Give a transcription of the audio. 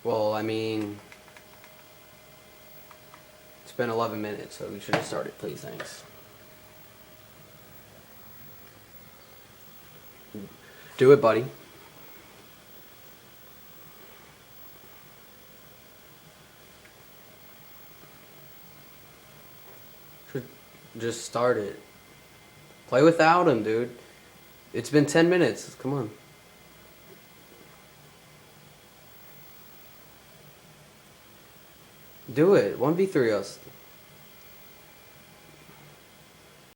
Well, I mean, it's been 11 minutes, so we should have started, please. Thanks. Do it, buddy. Just start it. Play without him, dude. It's been 10 minutes. Come on. Do it. 1v3 us.